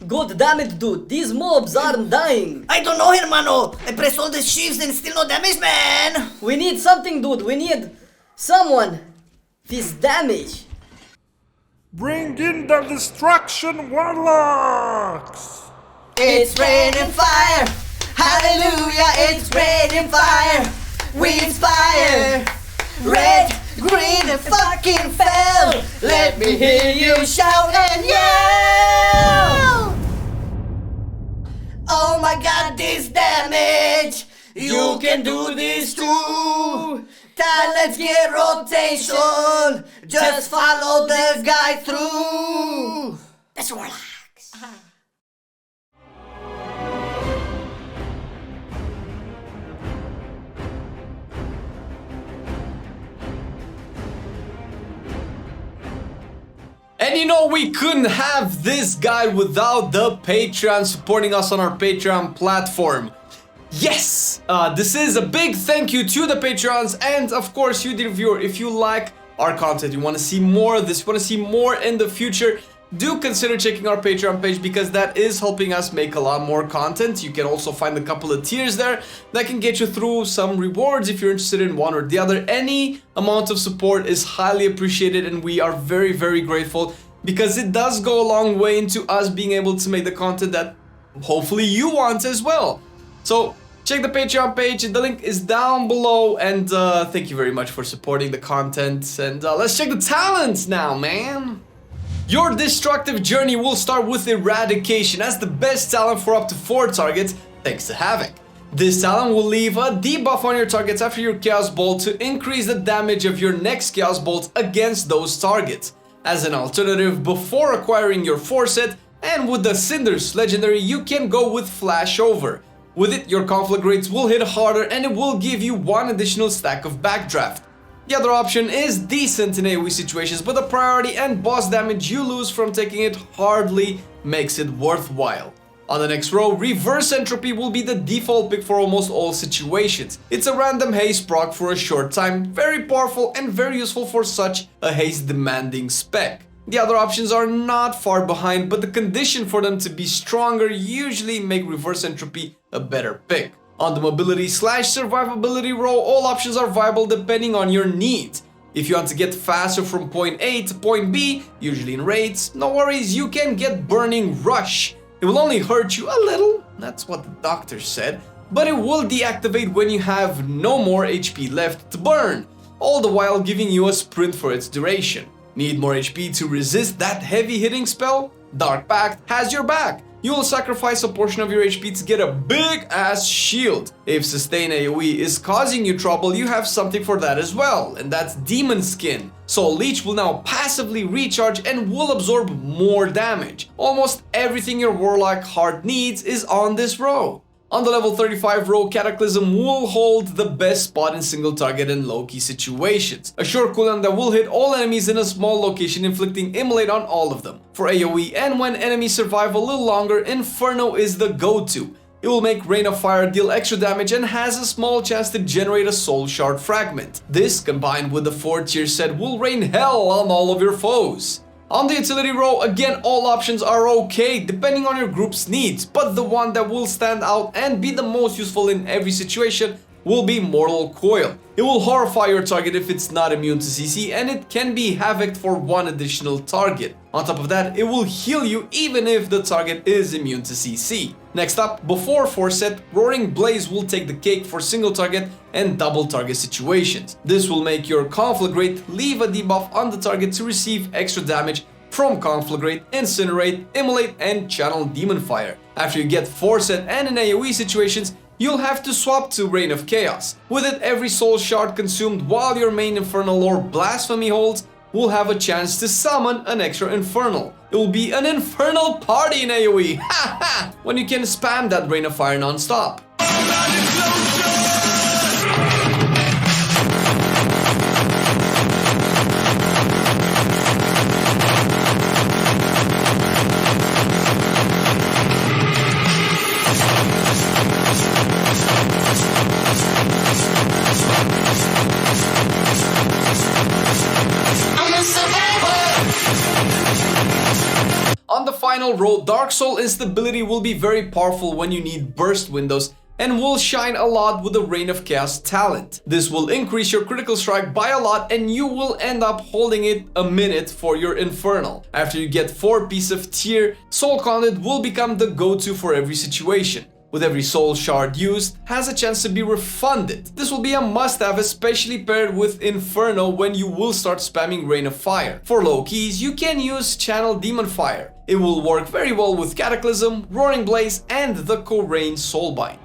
God damn it, dude. These mobs aren't dying. I don't know, hermano. I pressed all the shifts and still no damage, man. We need something, dude. We need someone. This damage. Bring in the destruction, Warlocks! It's raining fire. Hallelujah, it's raining fire. We inspire. Red, green, and fucking fell. Let me hear you shout and yell. Oh my god, this damage. You can do this too. Time, let's get rotation. Just follow the guy through. That's Warlocks. And you know, we couldn't have this guide without the Patreon supporting us on our Patreon platform. Yes! This is a big thank you to the Patreons and of course you, the viewer. If you like our content, you want to see more of this, you want to see more in the future, do consider checking our Patreon page because that is helping us make a lot more content. You can also find a couple of tiers there that can get you through some rewards if you're interested in one or the other. Any amount of support is highly appreciated and we are very, very grateful because it does go a long way into us being able to make the content that hopefully you want as well. So check the Patreon page, the link is down below, and thank you very much for supporting the content. And let's check the talents now, man. Your destructive journey will start with Eradication as the best talent for up to 4 targets thanks to Havoc. This talent will leave a debuff on your targets after your Chaos Bolt to increase the damage of your next Chaos Bolt against those targets. As an alternative, before acquiring your 4 set, and with the Cinders legendary, you can go with Flashover. With it, your conflict rates will hit harder and it will give you 1 additional stack of Backdraft. The other option is decent in AoE situations, but the priority and boss damage you lose from taking it hardly makes it worthwhile. On the next row, Reverse Entropy will be the default pick for almost all situations. It's a random haste proc for a short time, very powerful and very useful for such a haste demanding spec. The other options are not far behind, but the condition for them to be stronger usually make Reverse Entropy a better pick. On the mobility / survivability row, all options are viable depending on your needs. If you want to get faster from point A to point B, usually in raids, no worries, you can get Burning Rush. It will only hurt you a little, that's what the doctor said, but it will deactivate when you have no more HP left to burn, all the while giving you a sprint for its duration. Need more HP to resist that heavy hitting spell? Dark Pact has your back. You will sacrifice a portion of your HP to get a big ass shield. If sustain AoE is causing you trouble, you have something for that as well, and that's Demon Skin. Soul Leech will now passively recharge and will absorb more damage. Almost everything your Warlock heart needs is on this row. On the level 35 row, Cataclysm will hold the best spot in single target and low-key situations. A short cooldown that will hit all enemies in a small location, inflicting immolate on all of them. For AoE and when enemies survive a little longer, Inferno is the go-to. It will make Rain of Fire deal extra damage and has a small chance to generate a Soul Shard fragment. This, combined with the 4-tier set, will rain hell on all of your foes. On the utility row, again, all options are okay depending on your group's needs, but the one that will stand out and be the most useful in every situation will be Mortal Coil. It will horrify your target if it's not immune to CC, and it can be havoc for 1 additional target. On top of that, it will heal you even if the target is immune to CC. Next up, before 4 set, Roaring Blaze will take the cake for single target and double target situations. This will make your conflagrate leave a debuff on the target to receive extra damage from conflagrate, incinerate, immolate, and channel demon fire. After you get 4 set and in AoE situations, you'll have to swap to Reign of Chaos. With it, every soul shard consumed while your main Infernal or Blasphemy holds will have a chance to summon an extra Infernal. It will be an Infernal party in AoE, ha ha, when you can spam that Rain of Fire non-stop. final row, Dark Soul instability will be very powerful when you need burst windows and will shine a lot with the Reign of Chaos talent. This will increase your critical strike by a lot and you will end up holding it a minute for your Infernal. After you get 4 pieces of tier, Soul Conduit will become the go-to for every situation. With every soul shard used, has a chance to be refunded. This will be a must-have, especially paired with Inferno when you will start spamming Rain of Fire. For low keys, you can use Channel Demon Fire. It will work very well with Cataclysm, Roaring Blaze, and the Korain Soulbind.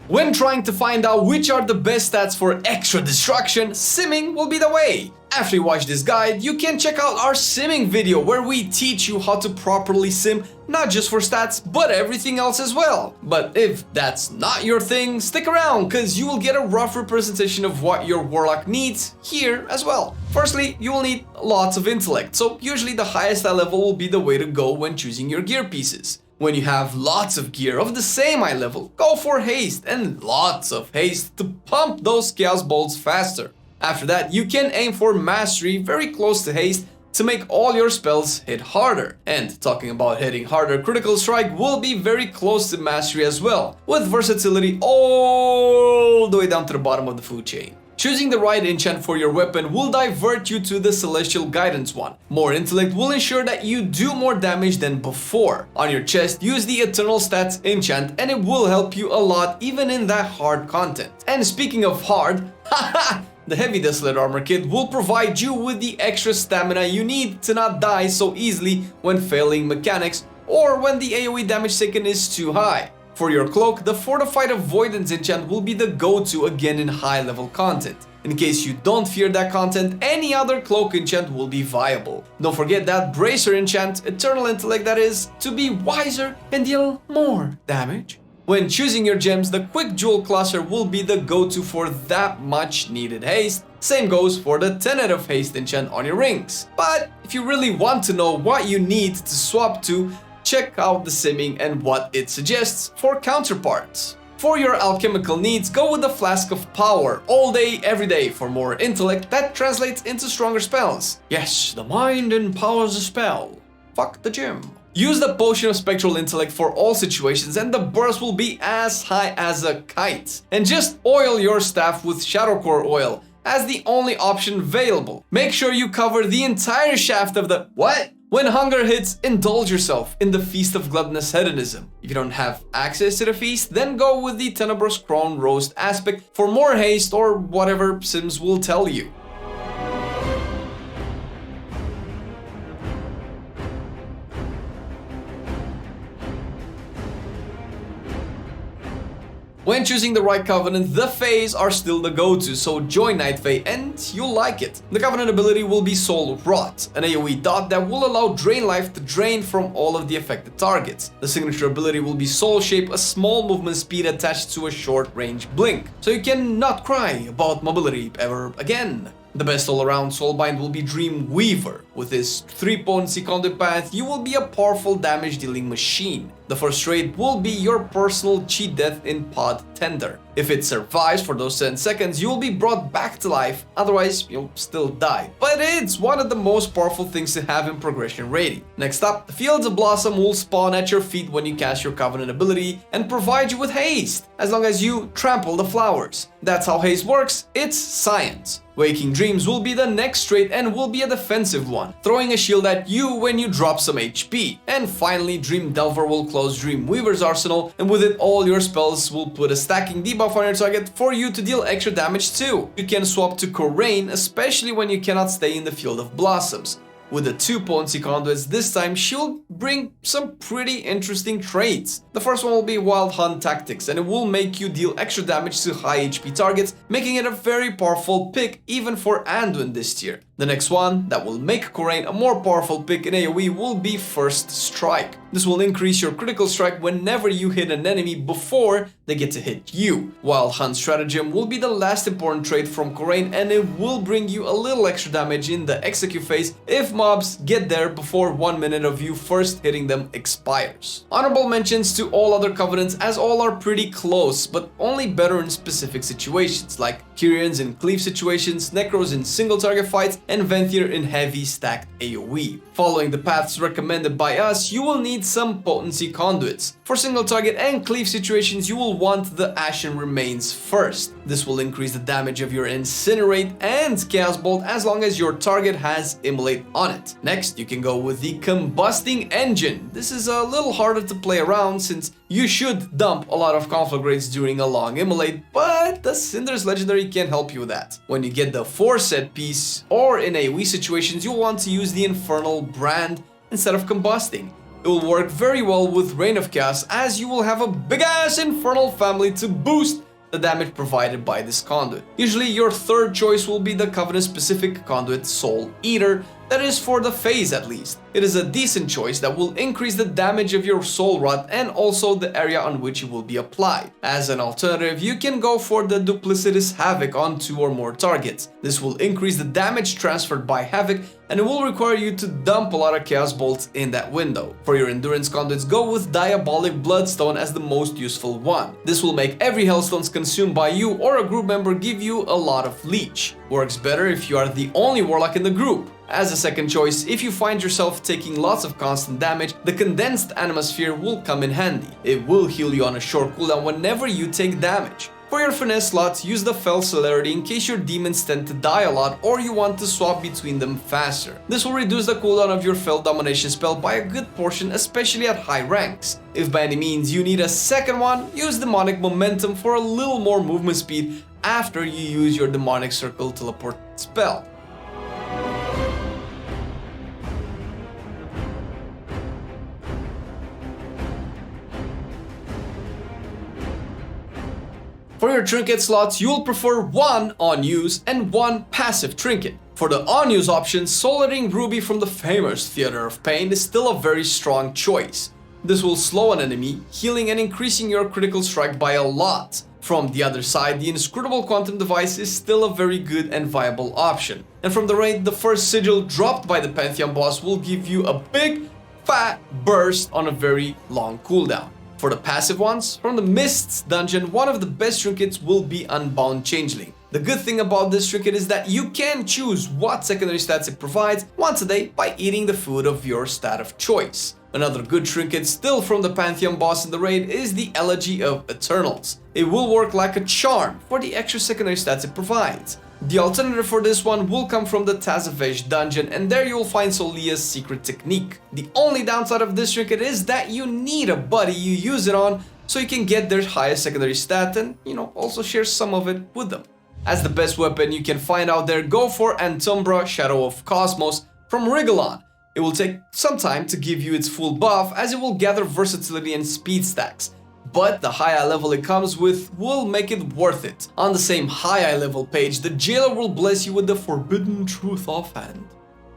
When trying to find out which are the best stats for extra destruction, simming will be the way. After you watch this guide, you can check out our simming video where we teach you how to properly sim, not just for stats, but everything else as well. But if that's not your thing, stick around, cause you will get a rough representation of what your Warlock needs here as well. Firstly, you will need lots of intellect, so usually the highest stat level will be the way to go when choosing your gear pieces. When you have lots of gear of the same eye level, go for haste and lots of haste to pump those chaos bolts faster. After that, you can aim for mastery very close to haste to make all your spells hit harder. And talking about hitting harder, critical strike will be very close to mastery as well, with versatility all the way down to the bottom of the food chain. Choosing the right enchant for your weapon will divert you to the Celestial Guidance one. More intellect will ensure that you do more damage than before. On your chest, use the Eternal Stats enchant and it will help you a lot even in that hard content. And speaking of hard, haha! The Heavy Desolate Armor Kit will provide you with the extra stamina you need to not die so easily when failing mechanics or when the AoE damage taken is too high. For your cloak, the Fortified Avoidance enchant will be the go-to again in high-level content. In case you don't fear that content, any other cloak enchant will be viable. Don't forget that Bracer enchant, Eternal Intellect that is, to be wiser and deal more damage. When choosing your gems, the Quick Jewel Cluster will be the go-to for that much needed haste. Same goes for the Tenet of Haste enchant on your rings. But if you really want to know what you need to swap to, check out the simming and what it suggests for counterparts. For your alchemical needs, go with the Flask of Power all day, every day for more intellect that translates into stronger spells. Yes, the mind empowers a spell. Fuck the gym. Use the Potion of Spectral Intellect for all situations and the burst will be as high as a kite. And just oil your staff with Shadowcore oil as the only option available. Make sure you cover the entire shaft of the what? When hunger hits, indulge yourself in the Feast of Gluttonous Hedonism. If you don't have access to the feast, then go with the Tenebrous Crown Roast aspect for more haste or whatever Sims will tell you. When choosing the right Covenant, the Fays are still the go-to, so join Night Fae and you'll like it. The Covenant ability will be Soul Rot, an AoE dot that will allow Drain Life to drain from all of the affected targets. The signature ability will be Soul Shape, a small movement speed attached to a short-range blink, so you can not cry about mobility ever again. The best all-around soulbind will be Dream Weaver. With his 3-potency conduit path, you will be a powerful damage-dealing machine. The first trait will be your personal cheat death in Pod Tender. If it survives for those 10 seconds, you will be brought back to life, otherwise you'll still die. But it's one of the most powerful things to have in progression rating. Next up, the Fields of Blossom will spawn at your feet when you cast your Covenant ability and provide you with haste, as long as you trample the flowers. That's how haste works, it's science. Waking Dreams will be the next trait and will be a defensive one, throwing a shield at you when you drop some HP. And finally, Dream Delver will close Dream Weaver's arsenal, and with it all your spells will put a stacking debuff on your target for you to deal extra damage too. You can swap to Korain, especially when you cannot stay in the Field of Blossoms. With the 2-potency conduits, this time she'll bring some pretty interesting traits. The first one will be Wild Hunt Tactics, and it will make you deal extra damage to high HP targets, making it a very powerful pick even for Anduin this tier. The next one that will make Khura'in a more powerful pick in AoE will be First Strike. This will increase your critical strike whenever you hit an enemy before they get to hit you. While Hunt Stratagem will be the last important trait from Khura'in, and it will bring you a little extra damage in the execute phase if mobs get there before 1 minute of you first hitting them expires. Honorable mentions to all other covenants, as all are pretty close, but only better in specific situations, like Kyrians in cleave situations, Necros in single target fights, and Venthyr in heavy stacked AoE. Following the paths recommended by us, you will need some potency conduits. For single target and cleave situations, you will want the Ashen Remains first. This will increase the damage of your Incinerate and Chaos Bolt as long as your target has Immolate on it. Next, you can go with the Combusting Engine. This is a little harder to play around since you should dump a lot of conflagrates during a long Immolate, but the Cinders legendary can help you with that. When you get the 4 set piece or in AoE situations, you'll want to use the Infernal Brand instead of Combusting. It will work very well with Reign of Chaos, as you will have a big ass Infernal family to boost the damage provided by this conduit. Usually your third choice will be the Covenant specific conduit Soul Eater, that is for the phase at least. It is a decent choice that will increase the damage of your Soul Rot and also the area on which it will be applied. As an alternative, you can go for the Duplicitous Havoc on 2 or more targets. This will increase the damage transferred by Havoc, and it will require you to dump a lot of Chaos Bolts in that window. For your Endurance conduits, go with Diabolic Bloodstone as the most useful one. This will make every Hellstones consumed by you or a group member give you a lot of leech. Works better if you are the only Warlock in the group. As a second choice, if you find yourself taking lots of constant damage, the Condensed Animasphere will come in handy. It will heal you on a short cooldown whenever you take damage. For your finesse slots, use the Fell Celerity in case your demons tend to die a lot or you want to swap between them faster. This will reduce the cooldown of your Fell Domination spell by a good portion, especially at high ranks. If by any means you need a second one, use Demonic Momentum for a little more movement speed after you use your Demonic Circle teleport spell. For your trinket slots, you will prefer 1 on-use and 1 passive trinket. For the on-use option, Soularing Ruby from the famous Theater of Pain is still a very strong choice. This will slow an enemy, healing and increasing your critical strike by a lot. From the other side, the Inscrutable Quantum Device is still a very good and viable option. And from the raid, the first sigil dropped by the Pantheon boss will give you a big, fat burst on a very long cooldown. For the passive ones, from the Mists dungeon, one of the best trinkets will be Unbound Changeling. The good thing about this trinket is that you can choose what secondary stats it provides once a day by eating the food of your stat of choice. Another good trinket still from the Pantheon boss in the raid is the Elegy of Eternals. It will work like a charm for the extra secondary stats it provides. The alternative for this one will come from the Tazavesh dungeon, and there you will find Solia's secret technique. The only downside of this trinket is that you need a buddy you use it on so you can get their highest secondary stat and, also share some of it with them. As the best weapon you can find out there, go for Antumbra Shadow of Cosmos from Rigolon. It will take some time to give you its full buff as it will gather versatility and speed stacks, but the high level it comes with will make it worth it. On the same high level page, the Jailer will bless you with the Forbidden Truth offhand.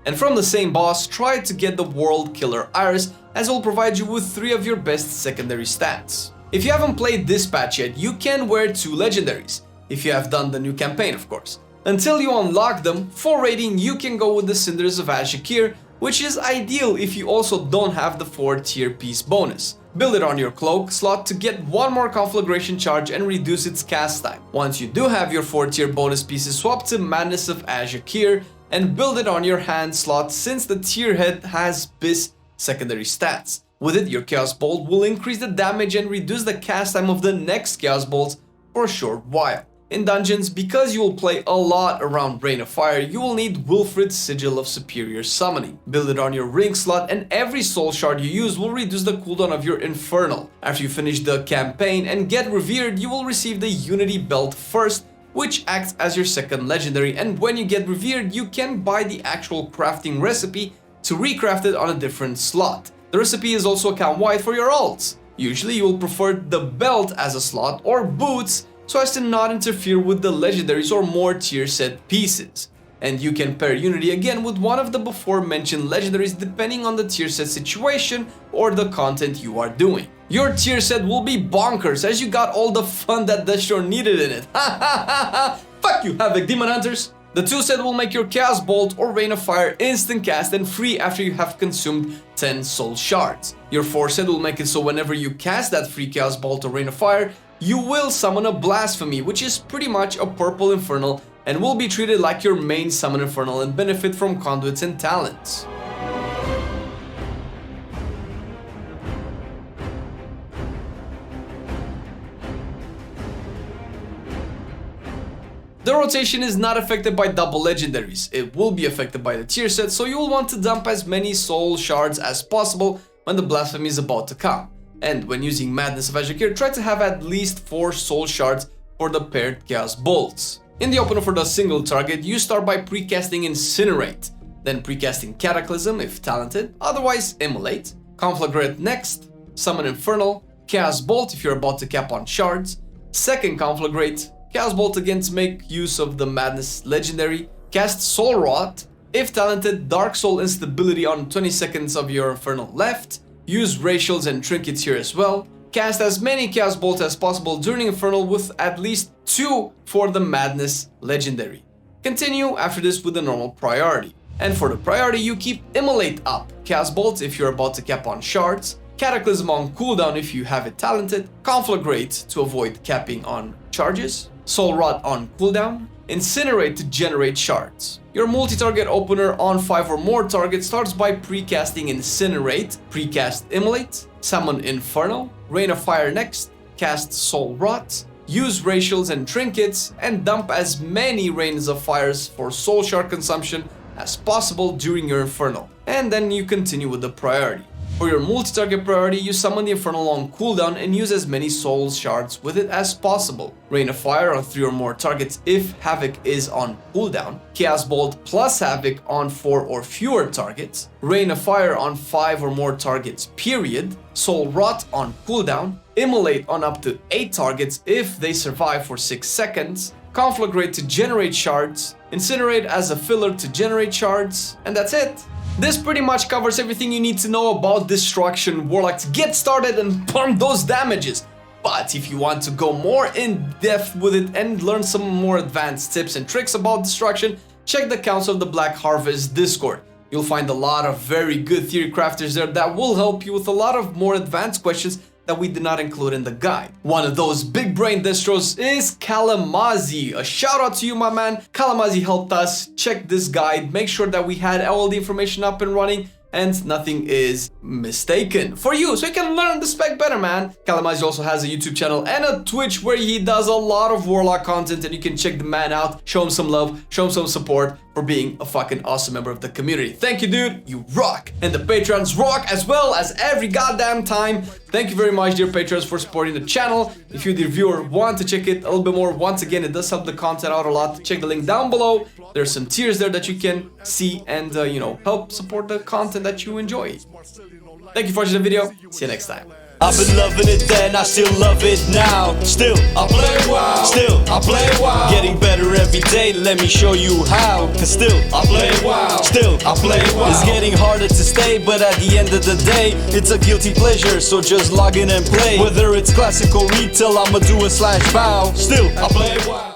And from the same boss, try to get the World Killer Iris, as it will provide you with 3 of your best secondary stats. If you haven't played this patch yet, you can wear 2 legendaries, if you have done the new campaign of course. Until you unlock them, for raiding you can go with the Cinders of Ashikir, which is ideal if you also don't have the 4 tier piece bonus. Build it on your cloak slot to get 1 more conflagration charge and reduce its cast time. Once you do have your 4 tier bonus pieces, swap to Madness of Ashikir and build it on your hand slot since the tier head has bis secondary stats. With it, your Chaos Bolt will increase the damage and reduce the cast time of the next Chaos Bolts for a short while. In dungeons, because you will play a lot around Rain of Fire, you will need Wilfrid's Sigil of Superior Summoning. Build it on your ring slot and every soul shard you use will reduce the cooldown of your Infernal. After you finish the campaign and get revered, you will receive the Unity Belt first, which acts as your second legendary, and when you get revered, you can buy the actual crafting recipe to recraft it on a different slot. The recipe is also account-wide for your alts. Usually you will prefer the belt as a slot or boots, so as to not interfere with the legendaries or more tier set pieces. and you can pair Unity again with one of the before mentioned legendaries depending on the tier set situation or the content you are doing. Your tier set will be bonkers as you got all the fun that Destro needed in it. Fuck you, Havoc Demon Hunters! The 2 set will make your Chaos Bolt or Rain of Fire instant cast and free after you have consumed 10 soul shards. Your 4 set will make it so whenever you cast that free Chaos Bolt or Rain of Fire, you will summon a Blasphemy, which is pretty much a purple Infernal and will be treated like your main summon Infernal and benefit from conduits and talents. The rotation is not affected by double legendaries, it will be affected by the tier set, so you will want to dump as many soul shards as possible when the Blasphemy is about to come. And when using Madness of Azure, try to have at least 4 soul shards for the paired Chaos Bolts. In the opener for the single target, you start by precasting Incinerate, then precasting Cataclysm if talented, otherwise Immolate, Conflagrate next, summon Infernal, Chaos Bolt if you're about to cap on shards, second Conflagrate, Chaos Bolt again to make use of the Madness legendary, cast Soul Rot, if talented, Dark Soul Instability on 20 seconds of your Infernal left, use Racials and Trinkets here as well, cast as many Chaos Bolt as possible during Infernal with at least 2 for the Madness legendary. Continue after this with the normal priority. And for the priority you keep Immolate up, Chaos Bolt if you're about to cap on shards, Cataclysm on cooldown if you have it talented, Conflagrate to avoid capping on charges, Soul Rot on cooldown, Incinerate to generate shards. Your multi-target opener on 5 or more targets starts by precasting Incinerate, precast Immolate, summon Infernal, Rain of Fire next, cast Soul Rot, use Racials and Trinkets, and dump as many Rains of Fires for soul shard consumption as possible during your Infernal. And then you continue with the priority. For your multi-target priority, you summon the Infernal on cooldown and use as many soul shards with it as possible. Rain of Fire on 3 or more targets if Havoc is on cooldown. Chaos Bolt plus Havoc on 4 or fewer targets. Rain of Fire on 5 or more targets period. Soul Rot on cooldown. Immolate on up to 8 targets if they survive for 6 seconds. Conflagrate to generate shards. Incinerate as a filler to generate shards. And that's it. This pretty much covers everything you need to know about Destruction Warlock to get started and pump those damages. But if you want to go more in depth with it and learn some more advanced tips and tricks about Destruction, check the Council of the Black Harvest Discord. You'll find a lot of very good theory crafters there that will help you with a lot of more advanced questions that we did not include in the guide. One of those big brain distros is Kalamazi. A shout out to you, my man. Kalamazi helped us check this guide, make sure that we had all the information up and running and nothing is mistaken for you, so you can learn the spec better, man. Kalamazi also has a YouTube channel and a Twitch where he does a lot of Warlock content, and you can check the man out, show him some love, show him some support for being a fucking awesome member of the community. Thank you, dude, you rock. And the patrons rock as well as every goddamn time. Thank you very much, dear patrons, for supporting the channel. If you, dear viewer, want to check it a little bit more, once again, it does help the content out a lot. Check the link down below. There's some tiers there that you can see and, you know, help support the content that you enjoy. Thank you for watching the video. See you next time. I've been loving it then, I still love it now. Still, I play WoW. Still, I play WoW. Getting better every day, let me show you how. Cause still, I play WoW. Still, I play WoW. It's getting harder to stay, but at the end of the day, it's a guilty pleasure, so just log in and play. Whether it's classic or retail, I'ma do a /bow. Still, I play WoW.